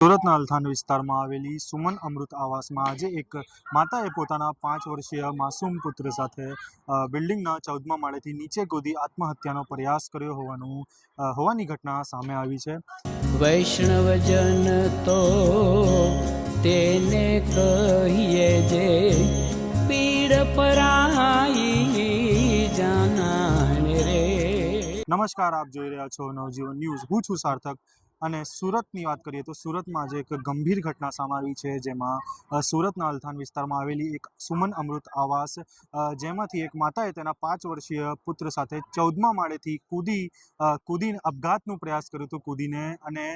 સુરતના અલથાણ વિસ્તારમાં આવેલી સુમન અમૃત આવાસમાં આજે એક માતાએ પોતાના 5 વર્ષીય માસૂમ પુત્ર સાથે બિલ્ડિંગના 14મા માળેથી નીચે કૂદી આત્મહત્યાનો પ્રયાસ કર્યો હોવાની ઘટના સામે આવી છે। વૈષ્ણવજન તો તેને કહીએ જે પીડ પરાઈ જાનાને રે। નમસ્કાર, આપ જોઈ રહ્યા છો નવજીવન ન્યૂઝ। હું છું સાર્થક અને સુરતની વાત કરીએ તો સુરતમાં આજે એક ગંભીર ઘટના સામે આવી છે, જેમાં સુરતના અલથાણ વિસ્તારમાં આવેલી એક સુમન અમૃત આવાસ, જેમાંથી એક માતાએ તેના 5 વર્ષીય પુત્ર સાથે 14મા માળેથી કૂદીને આપઘાતનો પ્રયાસ કર્યો હતો કૂદીને, અને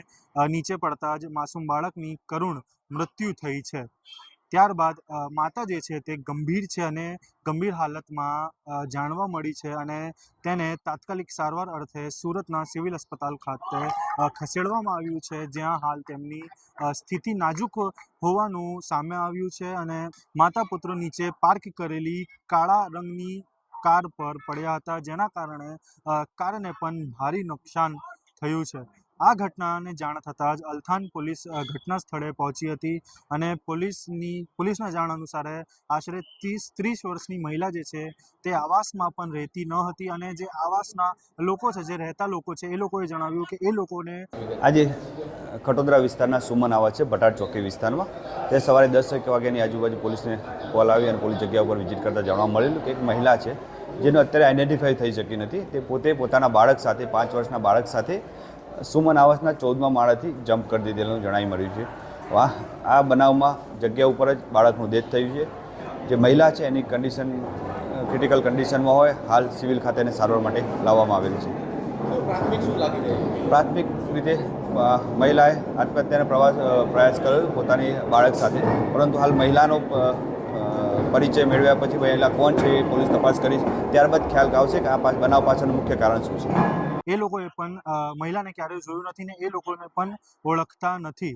નીચે પડતા જ માસૂમ બાળકની કરુણ મૃત્યુ થઈ છે। ત્યારબાદ માતા જે છે તે ગંભીર છે અને ગંભીર હાલતમાં જાણવા મળી છે, અને તેને તાત્કાલિક સારવાર અર્થે સુરતના સિવિલ अस्पताल ખાતે ખસેડવામાં આવ્યું છે, જ્યાં હાલ તેમની સ્થિતિ નાજુક હોવાનું સામે આવ્યું છે। અને માતા પુત્ર નીચે પાર્ક કરેલી કાળા રંગની કાર પર પડ્યા હતા, જેના કારણે કારને પણ ભારે નુકસાન થયું છે। આ ઘટનાને જાણ થતાં જ અલથાણ પોલીસ ઘટના સ્થળે પહોંચી હતી, અને પોલીસના જાણ અનુસાર આશરે 30 વર્ષની મહિલા જે છે તે આવાસમાં પણ રહેતી ન હતી, અને જે આવાસના લોકો છે, જે રહેતા લોકો છે, એ લોકોએ જણાવ્યું કે એ લોકોને આજે ખટોદરા વિસ્તારના સુમન આવાસ છે, ભટાર ચોકી વિસ્તારમાં, તે સવારે 10 વાગ્યાની આજુબાજુ પોલીસને કોલ આવી અને પોલીસ જગ્યા ઉપર વિઝિટ કરતાં જાણવા મળેલું કે એક મહિલા છે જેનો અત્યારે આઈડેન્ટિફાઈ થઈ શકી નથી। તે પોતે પોતાના બાળક સાથે 5 વર્ષના બાળક સાથે સુમન આવાસના 14મા માળેથી જમ્પ કરી દીધેલું જણાવી મળ્યું છે। આ બનાવમાં જગ્યા ઉપર જ બાળકનું ડેથ થયું છે। જે મહિલા છે એની કન્ડિશન ક્રિટિકલ કન્ડિશનમાં હોય, હાલ સિવિલ ખાતેને સારવાર માટે લાવવામાં આવેલી છે। પ્રાથમિક રીતે મહિલાએ આત્મહત્યાનો પ્રયાસ કર્યો પોતાની બાળક સાથે, પરંતુ હાલ મહિલાનો પરિચય મેળવ્યા પછી મહિલા કોણ છે એ પોલીસ તપાસ કરી, ત્યારબાદ ખ્યાલ આવશે કે આ બનાવ પાછળનું મુખ્ય કારણ શું છે। એ લોકોએ પણ મહિલાને ક્યારેય જોયું નથી ને એ લોકોને પણ ઓળખતા નથી।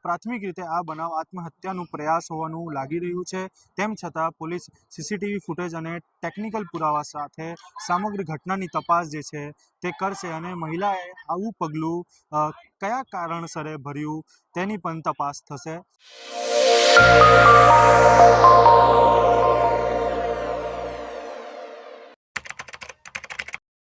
પ્રાથમિક રીતે આ બનાવ આત્મહત્યાનો પ્રયાસ હોવાનું લાગી રહ્યું છે। તેમ છતાં પોલીસ સીસીટીવી ફૂટેજ અને ટેકનિકલ પુરાવા સાથે સમગ્ર ઘટનાની તપાસ જે છે તે કરશે, અને મહિલાએ આવું પગલું કયા કારણસરે ભર્યું તેની પણ તપાસ થશે।